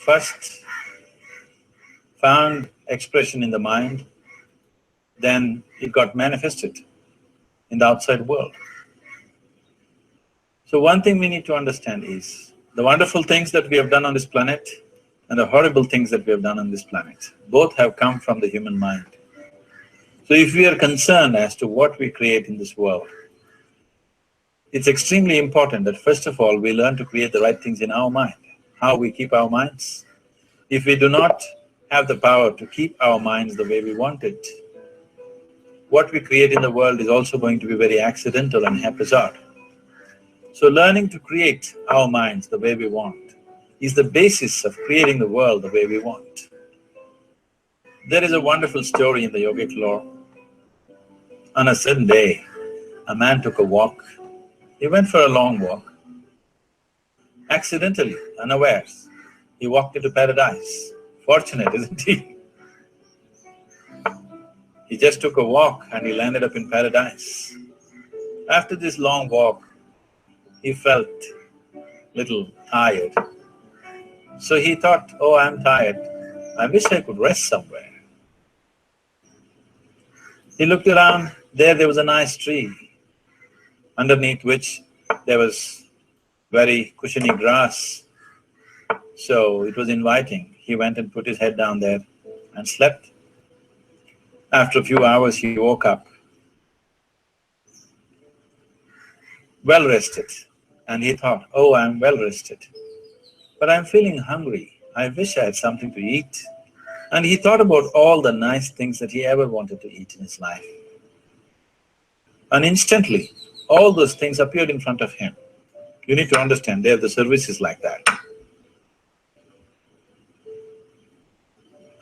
first found expression in the mind, then it got manifested in the outside world. So one thing we need to understand is, the wonderful things that we have done on this planet and the horrible things that we have done on this planet, both have come from the human mind. So if we are concerned as to what we create in this world, it's extremely important that first of all we learn to create the right things in our mind. How we keep our minds? If we do not have the power to keep our minds the way we want it, what we create in the world is also going to be very accidental and haphazard. So learning to create our minds the way we want is the basis of creating the world the way we want. There is a wonderful story in the yogic lore. On a certain day, a man took a walk. He went for a long walk. Accidentally, unawares, he walked into paradise. Fortunate, isn't he? He just took a walk and he landed up in paradise. After this long walk, he felt little tired. So he thought, oh, I'm tired, I wish I could rest somewhere. He looked around, there was a nice tree, underneath which there was very cushiony grass. So it was inviting. He went and put his head down there and slept. After a few hours, he woke up, well rested, and he thought, oh, I'm well rested, but I'm feeling hungry. I wish I had something to eat. And he thought about all the nice things that he ever wanted to eat in his life. And instantly, all those things appeared in front of him. You need to understand, the service is like that.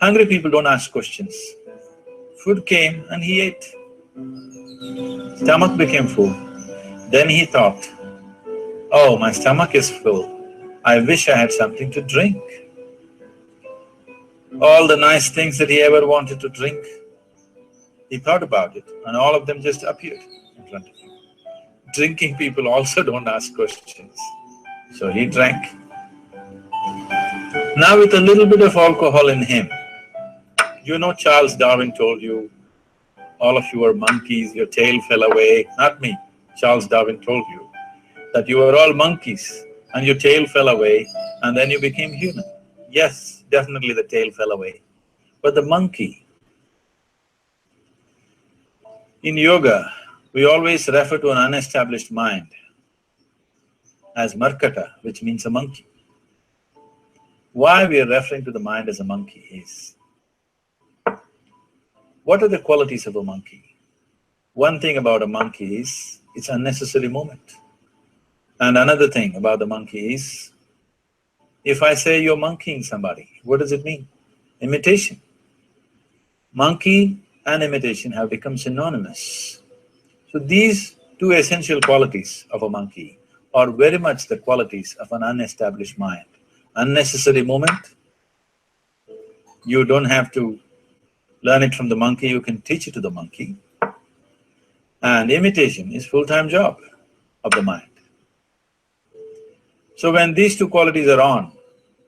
Hungry people don't ask questions. Food came and he ate. Stomach became full. Then he thought, oh, my stomach is full. I wish I had something to drink. All the nice things that he ever wanted to drink, he thought about it and all of them just appeared in front of him. Drinking people also don't ask questions. So he drank. Now with a little bit of alcohol in him, you know Charles Darwin told you, all of you are monkeys, your tail fell away. Not me, Charles Darwin told you that you were all monkeys and your tail fell away and then you became human. Yes, definitely the tail fell away. But the monkey, in yoga, we always refer to an unestablished mind as Markata, which means a monkey. Why we are referring to the mind as a monkey is, what are the qualities of a monkey? One thing about a monkey is, it's unnecessary movement. And another thing about the monkey is, if I say you're monkeying somebody, what does it mean? Imitation. Monkey and imitation have become synonymous. So these two essential qualities of a monkey are very much the qualities of an unestablished mind. Unnecessary movement, you don't have to learn it from the monkey, you can teach it to the monkey. And imitation is full-time job of the mind. So when these two qualities are on,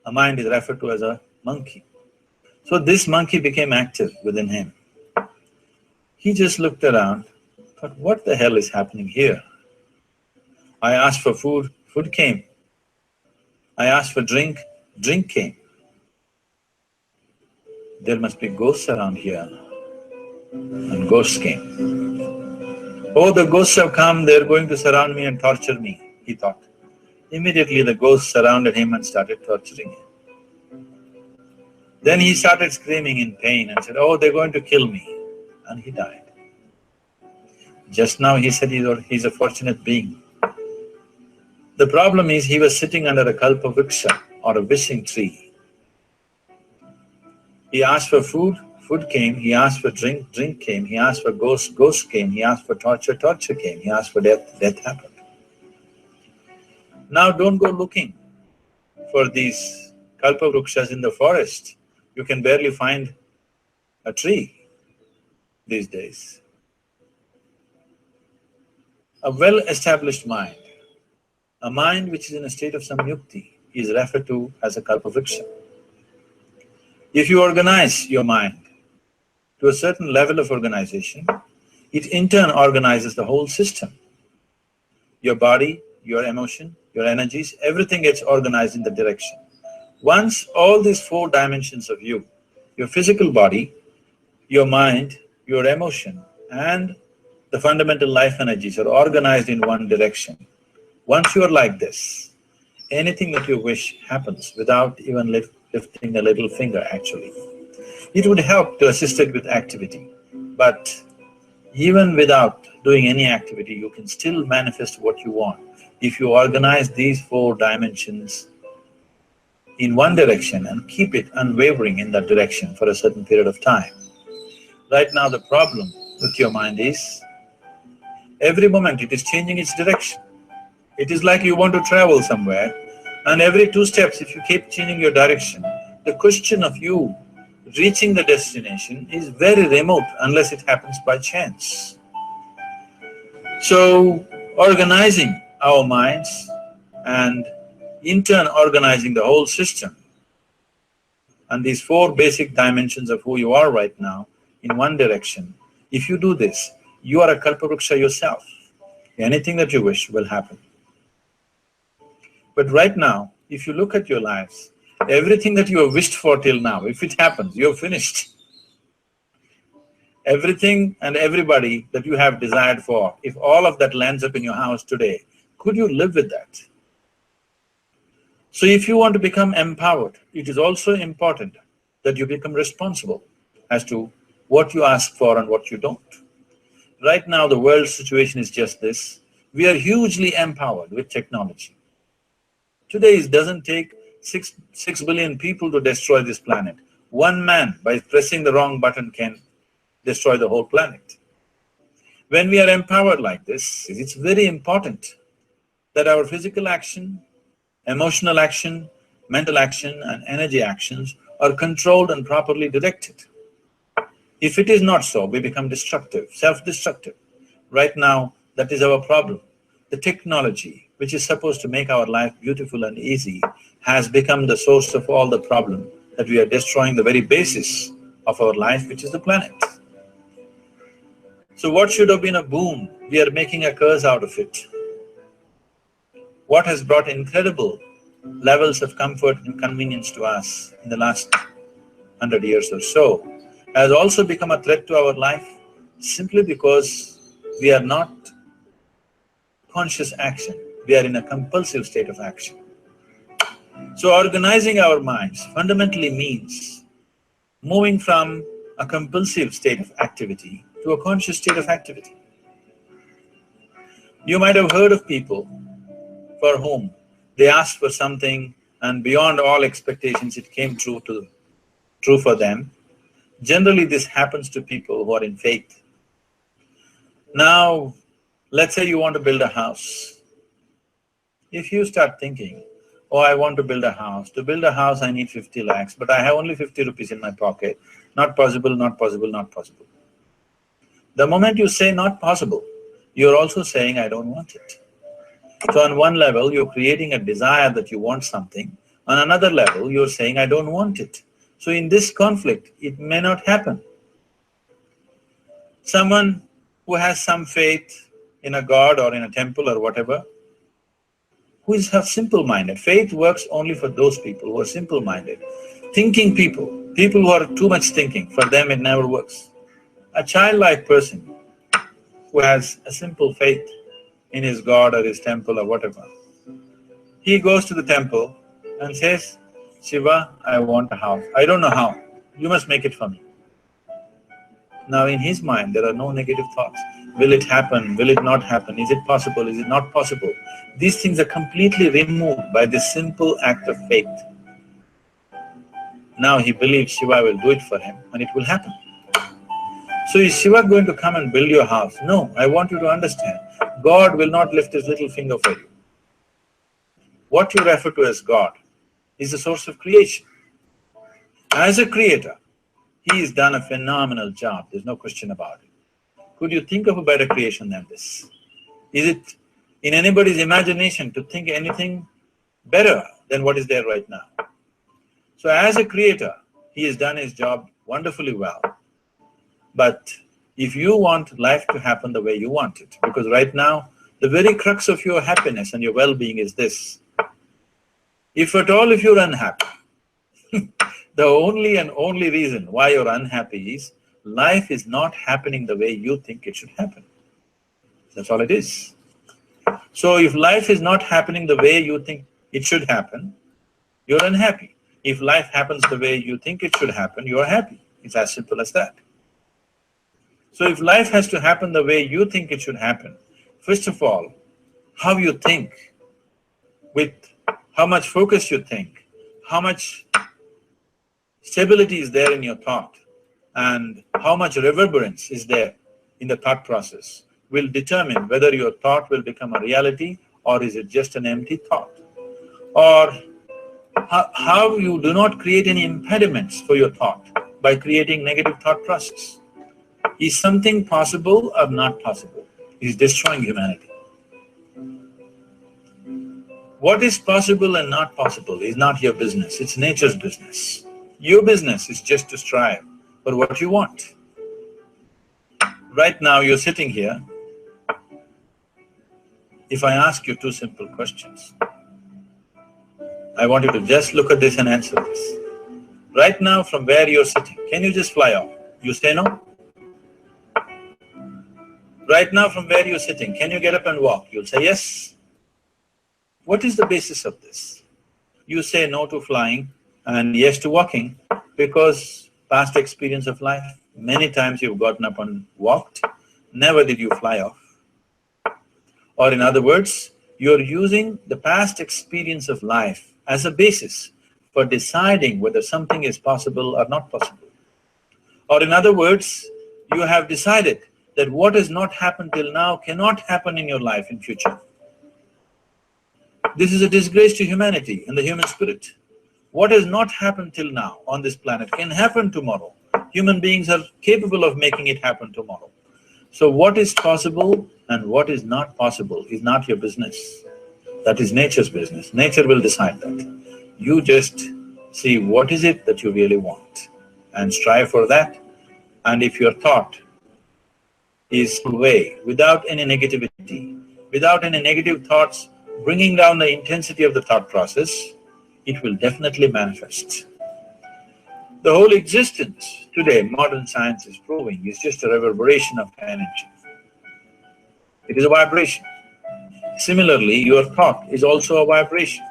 a mind is referred to as a monkey. So this monkey became active within him. He just looked around, thought, what the hell is happening here? I asked for food, food came. I asked for drink, drink came. There must be ghosts around here. And ghosts came. Oh, the ghosts have come, they're going to surround me and torture me, he thought. Immediately the ghosts surrounded him and started torturing him. Then he started screaming in pain and said, oh, they're going to kill me. And he died. Just now he said he's a fortunate being. The problem is he was sitting under a kalpavriksha or a wishing tree. He asked for food, food came. He asked for drink, drink came. He asked for ghost, ghost came. He asked for torture, torture came. He asked for death, death happened. Now don't go looking for these kalpavrukshas in the forest. You can barely find a tree these days. A well-established mind, a mind which is in a state of samyukti, is referred to as a kalpavriksha. If you organize your mind to a certain level of organization, it in turn organizes the whole system. Your body, your emotion, your energies, everything gets organized in the direction. Once all these four dimensions of you, your physical body, your mind, your emotion, and the fundamental life energies are organized in one direction. Once you are like this, anything that you wish happens without even lifting a little finger actually. It would help to assist it with activity, but even without doing any activity, you can still manifest what you want if you organize these four dimensions in one direction and keep it unwavering in that direction for a certain period of time. Right now the problem with your mind is, every moment it is changing its direction. It is like you want to travel somewhere, and every 2 steps if you keep changing your direction, the question of you reaching the destination is very remote unless it happens by chance. So, organizing our minds and in turn organizing the whole system and these four basic dimensions of who you are right now in one direction, if you do this, you are a Kalpavruksha yourself. Anything that you wish will happen. But right now, if you look at your lives, everything that you have wished for till now, if it happens, you're finished. Everything and everybody that you have desired for, if all of that lands up in your house today, could you live with that? So if you want to become empowered, it is also important that you become responsible as to what you ask for and what you don't. Right now, the world's situation is just this. We are hugely empowered with technology. Today, it doesn't take six billion people to destroy this planet. One man, by pressing the wrong button, can destroy the whole planet. When we are empowered like this, it's very important that our physical action, emotional action, mental action and energy actions are controlled and properly directed. If it is not so, we become destructive, self-destructive. Right now, that is our problem. The technology, which is supposed to make our life beautiful and easy, has become the source of all the problem, that we are destroying the very basis of our life, which is the planet. So what should have been a boon, we are making a curse out of it. What has brought incredible levels of comfort and convenience to us in the last 100 years or so has also become a threat to our life simply because we are not conscious action, we are in a compulsive state of action. So organizing our minds fundamentally means moving from a compulsive state of activity to a conscious state of activity. You might have heard of people for whom they asked for something and beyond all expectations it came true for them. Generally this happens to people who are in faith. Now, let's say you want to build a house. If you start thinking, oh, I want to build a house. To build a house I need 50 lakhs, but I have only 50 rupees in my pocket. Not possible, not possible, not possible. The moment you say not possible, you're also saying I don't want it. So on one level, you're creating a desire that you want something. On another level, you're saying I don't want it. So in this conflict, it may not happen. Someone who has some faith in a god or in a temple or whatever, who is simple-minded. Faith works only for those people who are simple-minded. Thinking people who are too much thinking, for them it never works. A childlike person who has a simple faith in his god or his temple or whatever, he goes to the temple and says, Shiva, I want a house. I don't know how. You must make it for me. Now in his mind there are no negative thoughts. Will it happen? Will it not happen? Is it possible? Is it not possible? These things are completely removed by this simple act of faith. Now he believes Shiva will do it for him and it will happen. So is Shiva going to come and build your house? No, I want you to understand. God will not lift his little finger for you. What you refer to as God is the source of creation. As a creator, he has done a phenomenal job, there's no question about it. Could you think of a better creation than this? Is it in anybody's imagination to think anything better than what is there right now? So as a creator, he has done his job wonderfully well. But if you want life to happen the way you want it, because right now, the very crux of your happiness and your well-being is this. If at all if you're unhappy, the only and only reason why you're unhappy is life is not happening the way you think it should happen. That's all it is. So if life is not happening the way you think it should happen, you're unhappy. If life happens the way you think it should happen, you're happy. It's as simple as that. So if life has to happen the way you think it should happen, first of all, how you think, with how much focus you think, how much stability is there in your thought, and how much reverberance is there in the thought process will determine whether your thought will become a reality or is it just an empty thought. Or how you do not create any impediments for your thought by creating negative thought process. Is something possible or not possible? Is destroying humanity. What is possible and not possible is not your business, it's nature's business. Your business is just to strive for what you want. Right now you're sitting here. If I ask you two simple questions, I want you to just look at this and answer this. Right now from where you're sitting, can you just fly off? You say no? Right now from where you're sitting, can you get up and walk? You'll say yes. What is the basis of this? You say no to flying and yes to walking because past experience of life, many times you've gotten up and walked, never did you fly off. Or in other words, you're using the past experience of life as a basis for deciding whether something is possible or not possible. Or in other words, you have decided that what has not happened till now cannot happen in your life in future. This is a disgrace to humanity and the human spirit. What has not happened till now on this planet can happen tomorrow. Human beings are capable of making it happen tomorrow. So what is possible and what is not possible is not your business. That is nature's business. Nature will decide that. You just see what is it that you really want and strive for that. And if your thought is way, without any negativity, without any negative thoughts bringing down the intensity of the thought process, it will definitely manifest. The whole existence today, modern science is proving, is just a reverberation of energy. It is a vibration. Similarly, your thought is also a vibration.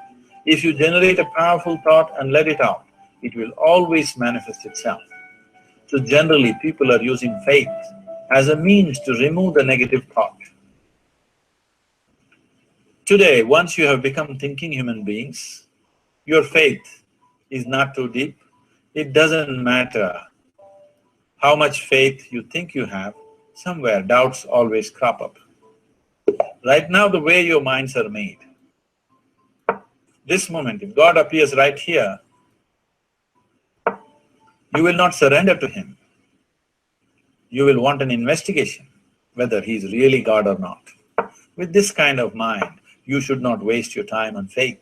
If you generate a powerful thought and let it out, it will always manifest itself. So generally, people are using faith as a means to remove the negative thought. Today, once you have become thinking human beings, your faith is not too deep. It doesn't matter how much faith you think you have, somewhere doubts always crop up. Right now, the way your minds are made, this moment, if God appears right here, you will not surrender to Him. You will want an investigation whether He is really God or not. With this kind of mind, you should not waste your time on faith.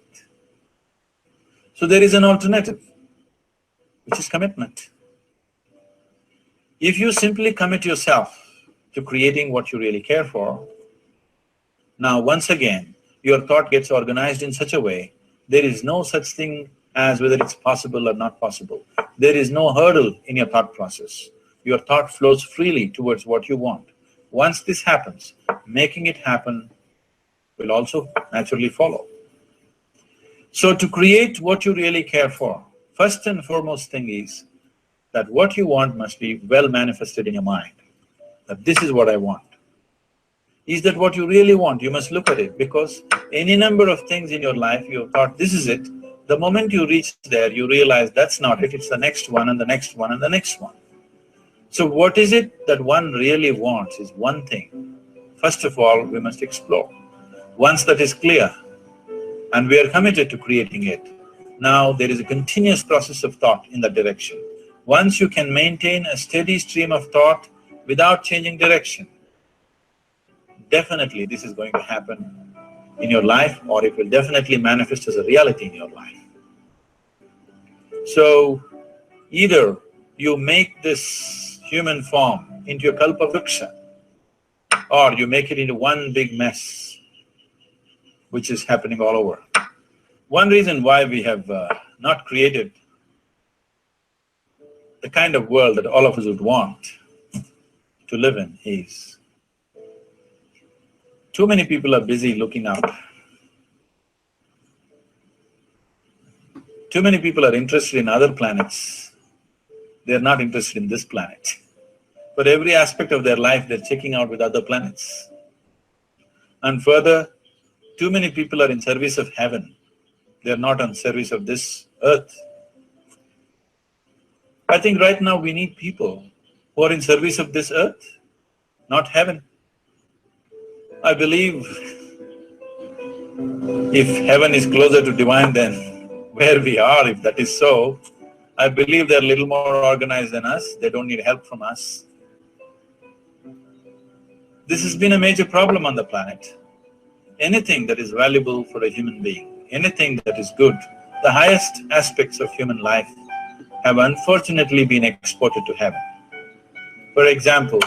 So there is an alternative, which is commitment. If you simply commit yourself to creating what you really care for, now once again, your thought gets organized in such a way, there is no such thing as whether it's possible or not possible. There is no hurdle in your thought process. Your thought flows freely towards what you want. Once this happens, making it happen will also naturally follow. So to create what you really care for, first and foremost thing is that what you want must be well manifested in your mind, that this is what I want. Is that what you really want? You must look at it, because any number of things in your life you have thought, this is it. The moment you reach there, you realize that's not it, it's the next one and the next one and the next one. So what is it that one really wants is one thing. First of all, we must explore. Once that is clear, and we are committed to creating it, now there is a continuous process of thought in that direction. Once you can maintain a steady stream of thought without changing direction, definitely this is going to happen in your life, or it will definitely manifest as a reality in your life. So, Either you make this human form into a kalpavruksha, or you make it into one big mess, which is happening all over. One reason why we have not created the kind of world that all of us would want to live in is too many people are busy looking up. Too many people are interested in other planets. They're not interested in this planet. For every aspect of their life, they're checking out with other planets. And further, too many people are in service of heaven. They're not on service of this earth. I think right now we need people who are in service of this earth, not heaven. I believe if heaven is closer to divine than where we are, if that is so, I believe they're a little more organized than us, they don't need help from us. This has been a major problem on the planet. Anything that is valuable for a human being, anything that is good, the highest aspects of human life have unfortunately been exported to heaven. For example,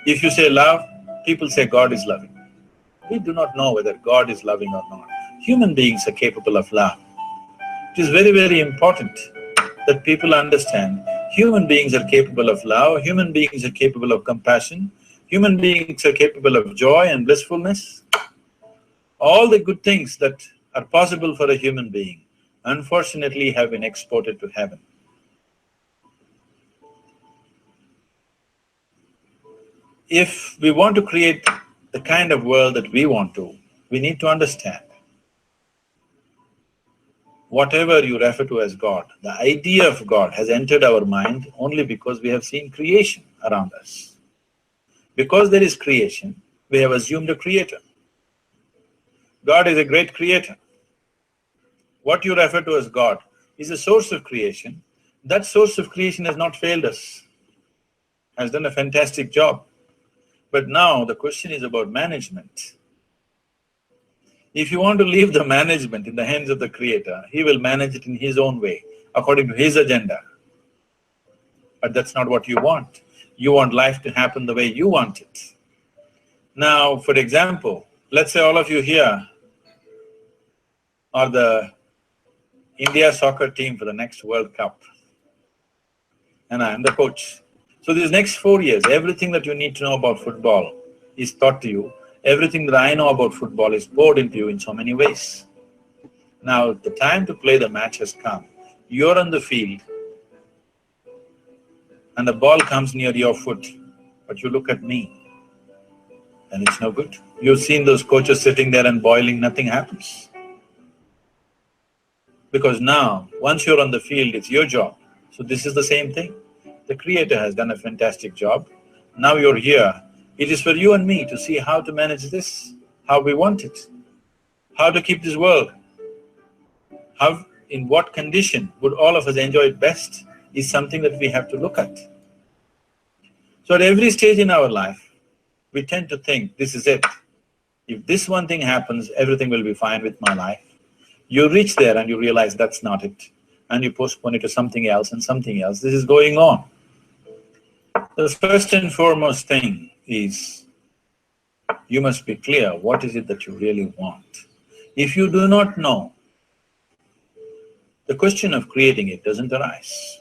if you say love, people say God is loving. We do not know whether God is loving or not. Human beings are capable of love. It is very, very important that people understand human beings are capable of love, human beings are capable of compassion, human beings are capable of joy and blissfulness. All the good things that are possible for a human being, unfortunately, have been exported to heaven. If we want to create the kind of world that we want to, we need to understand whatever you refer to as God, the idea of God has entered our mind only because we have seen creation around us. Because there is creation, we have assumed a creator. God is a great creator. What you refer to as God is a source of creation. That source of creation has not failed us, has done a fantastic job. But now the question is about management. If you want to leave the management in the hands of the Creator, He will manage it in His own way, according to His agenda. But that's not what you want. You want life to happen the way you want it. Now, for example, let's say all of you here are the India soccer team for the next World Cup, and I am the coach. So these next 4 years, everything that you need to know about football is taught to you. Everything that I know about football is poured into you in so many ways. Now, the time to play the match has come. You're on the field and the ball comes near your foot, but you look at me and it's no good. You've seen those coaches sitting there and boiling, nothing happens. Because now, once you're on the field, it's your job. So this is the same thing. The Creator has done a fantastic job. Now you're here. It is for you and me to see how to manage this, how we want it, how to keep this world, how, in what condition would all of us enjoy it best is something that we have to look at. So at every stage in our life, we tend to think, this is it. If this one thing happens, everything will be fine with my life. You reach there and you realize that's not it, and you postpone it to something else and something else. This is going on. The first and foremost thing is, you must be clear what is it that you really want. If you do not know, the question of creating it doesn't arise.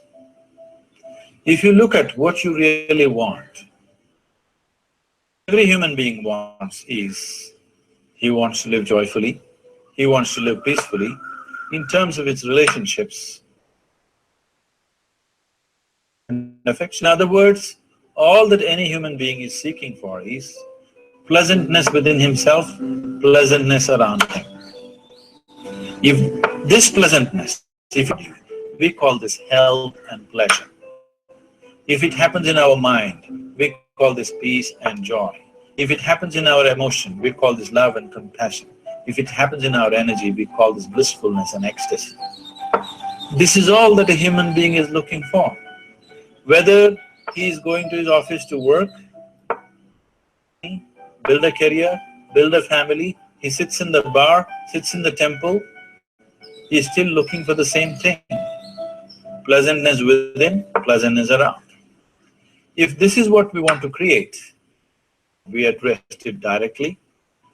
If you look at what you really want, every human being wants is, he wants to live joyfully, he wants to live peacefully in terms of its relationships and affection. In other words, all that any human being is seeking for is pleasantness within himself, pleasantness around him. If this pleasantness, we call this health and pleasure. If it happens in our mind, we call this peace and joy. If it happens in our emotion, we call this love and compassion. If it happens in our energy, we call this blissfulness and ecstasy. This is all that a human being is looking for. Whether he is going to his office to work, build a career, build a family, he sits in the bar, sits in the temple, he is still looking for the same thing. pleasantness within, pleasantness around. If this is what we want to create, we address it directly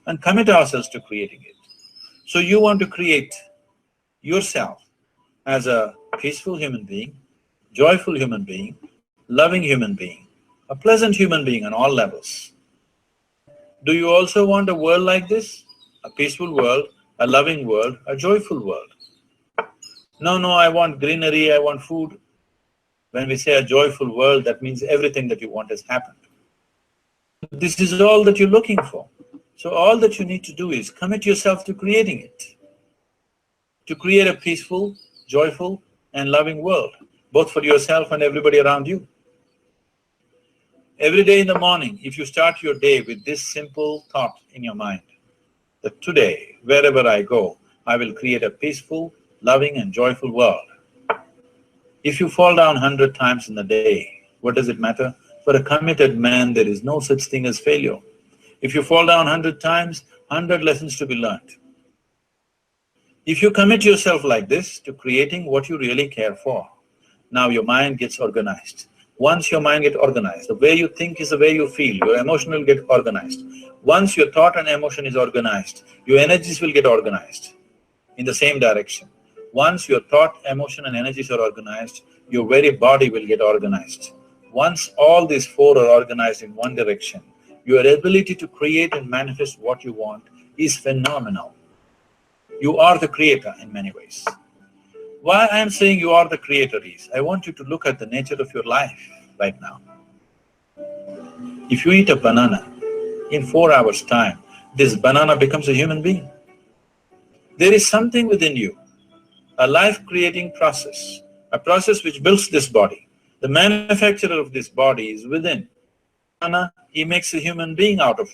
and commit ourselves to creating it. So you want to create yourself as a peaceful human being, joyful human being, loving human being, a pleasant human being on all levels. Do you also want a world like this? A peaceful world, a loving world, a joyful world? No, no, I want greenery, I want food. When we say a joyful world, that means everything that you want has happened. This is all that you're looking for. So all that you need to do is commit yourself to creating it, to create a peaceful, joyful and loving world, both for yourself and everybody around you. Every day in the morning, if you start your day with this simple thought in your mind, that today, wherever I go, I will create a peaceful, loving and joyful world. If you fall down 100 times in a day, what does it matter? For a committed man, there is no such thing as failure. If you fall down 100 times, 100 lessons to be learned. If you commit yourself like this to creating what you really care for, now your mind gets organized. Once your mind gets organized, the way you think is the way you feel, your emotion will get organized. Once your thought and emotion is organized, your energies will get organized in the same direction. Once your thought, emotion and energies are organized, your very body will get organized. Once all these four are organized in one direction, your ability to create and manifest what you want is phenomenal. You are the creator in many ways. Why I am saying you are the creator is, I want you to look at the nature of your life right now. If you eat a banana, in 4 hours' time, this banana becomes a human being. There is something within you, a life-creating process, a process which builds this body. The manufacturer of this body is within. Banana, he makes a human being out of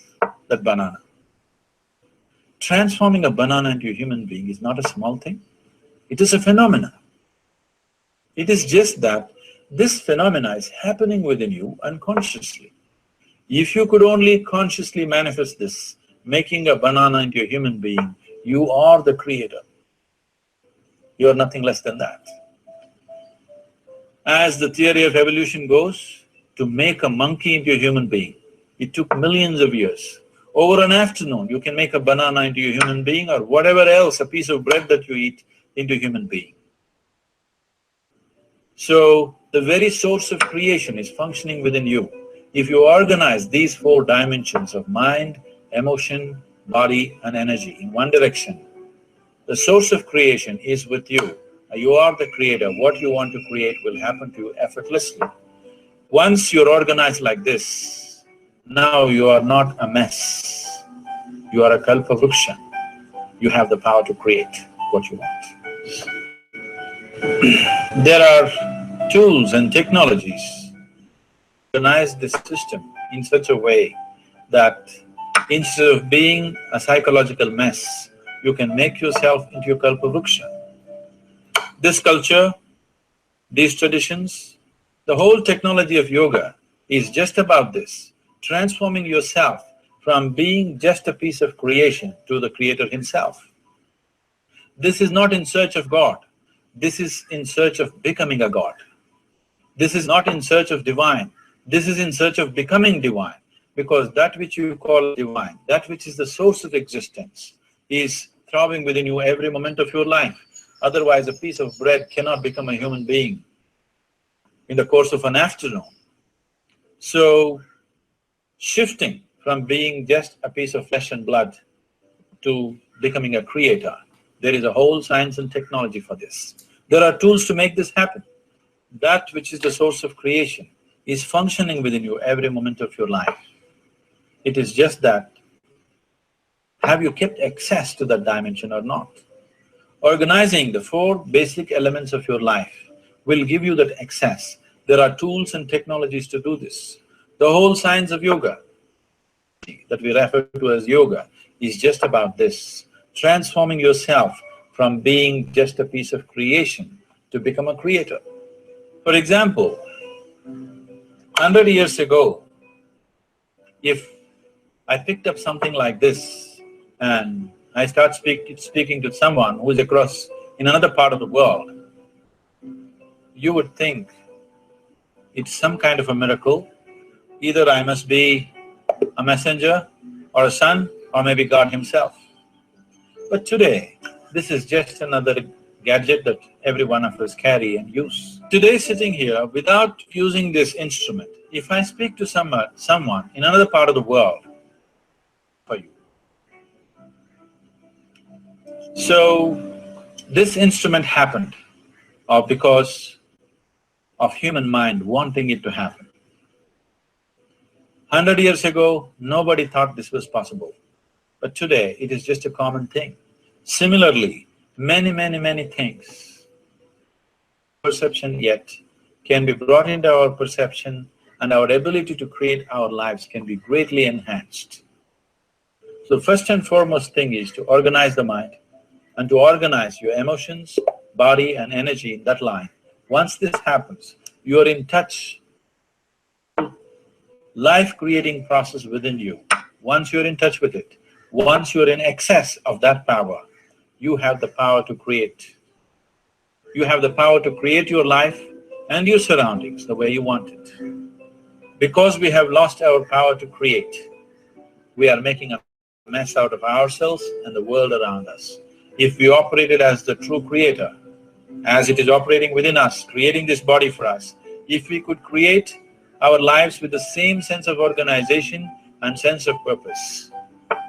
that banana. Transforming a banana into a human being is not a small thing. It is a phenomena. It is just that this phenomena is happening within you unconsciously. If you could only consciously manifest this, making a banana into a human being, you are the creator. You are nothing less than that. As the theory of evolution goes, to make a monkey into a human being, it took millions of years. Over an afternoon, you can make a banana into a human being or whatever else, a piece of bread that you eat, into a human being. So, the very source of creation is functioning within you. If you organize these four dimensions of mind, emotion, body and energy in one direction, the source of creation is with you. You are the creator. What you want to create will happen to you effortlessly. Once you're organized like this, now you are not a mess. You are a kalpavruksha. You have the power to create what you want. There are tools and technologies to organize this system in such a way that instead of being a psychological mess, you can make yourself into a kalpavruksha. This culture, these traditions, the whole technology of yoga is just about this, transforming yourself from being just a piece of creation to the creator himself. This is not in search of God, this is in search of becoming a God. This is not in search of divine, this is in search of becoming divine, because that which you call divine, that which is the source of existence, is throbbing within you every moment of your life. Otherwise, a piece of bread cannot become a human being in the course of an afternoon. So, shifting from being just a piece of flesh and blood to becoming a creator, there is a whole science and technology for this. There are tools to make this happen. That which is the source of creation is functioning within you every moment of your life. It is just that, have you kept access to that dimension or not? Organizing the four basic elements of your life will give you that access. There are tools and technologies to do this. The whole science of yoga that we refer to as yoga is just about this, transforming yourself from being just a piece of creation to become a creator. For example, 100 years ago, if I picked up something like this and I start speaking to someone who is across in another part of the world, you would think it's some kind of a miracle. Either I must be a messenger or a son or maybe God himself. But today, this is just another gadget that every one of us carry and use. Today sitting here, without using this instrument, if I speak to someone in another part of the world, for you. So, this instrument happened because of human mind wanting it to happen. 100 years ago, nobody thought this was possible, but today it is just a common thing. Similarly, many things, perception yet, can be brought into our perception and our ability to create our lives can be greatly enhanced. So first and foremost thing is to organize the mind and to organize your emotions, body and energy in that line. Once this happens, you are in touch life-creating process within you. Once you're in touch with it, once you're in excess of that power, you have the power to create. You have the power to create your life and your surroundings the way you want it. Because we have lost our power to create, we are making a mess out of ourselves and the world around us. If we operated as the true creator, as it is operating within us, creating this body for us, if we could create our lives with the same sense of organization and sense of purpose,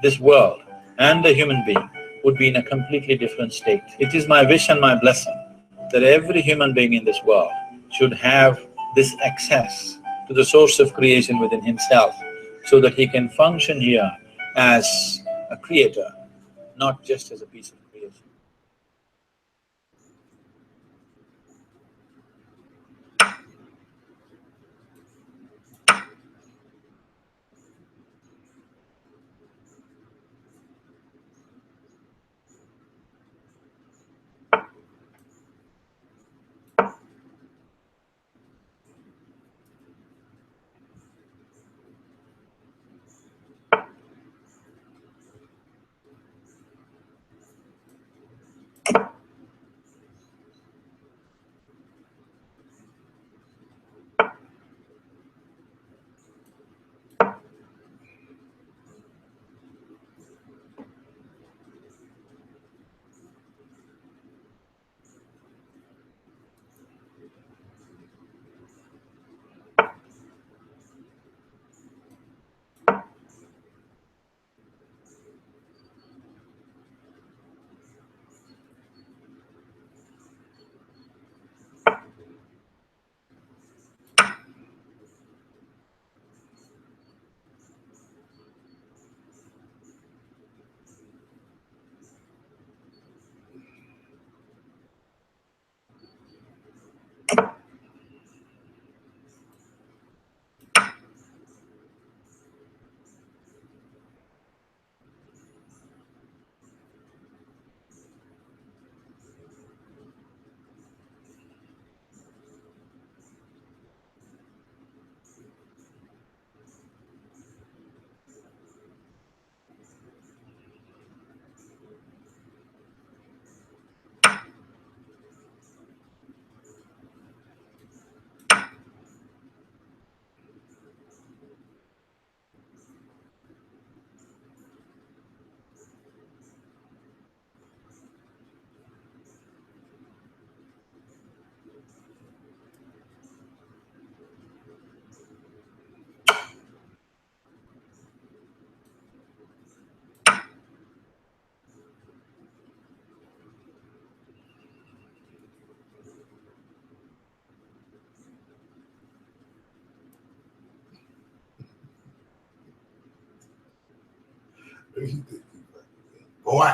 this world and the human being would be in a completely different state. It is my wish and my blessing that every human being in this world should have this access to the source of creation within himself so that he can function here as a creator, not just as a piece of creation. Boy.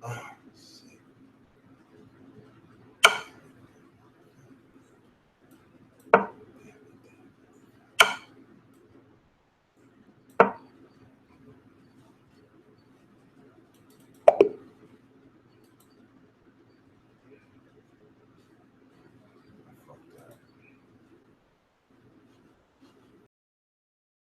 Ah.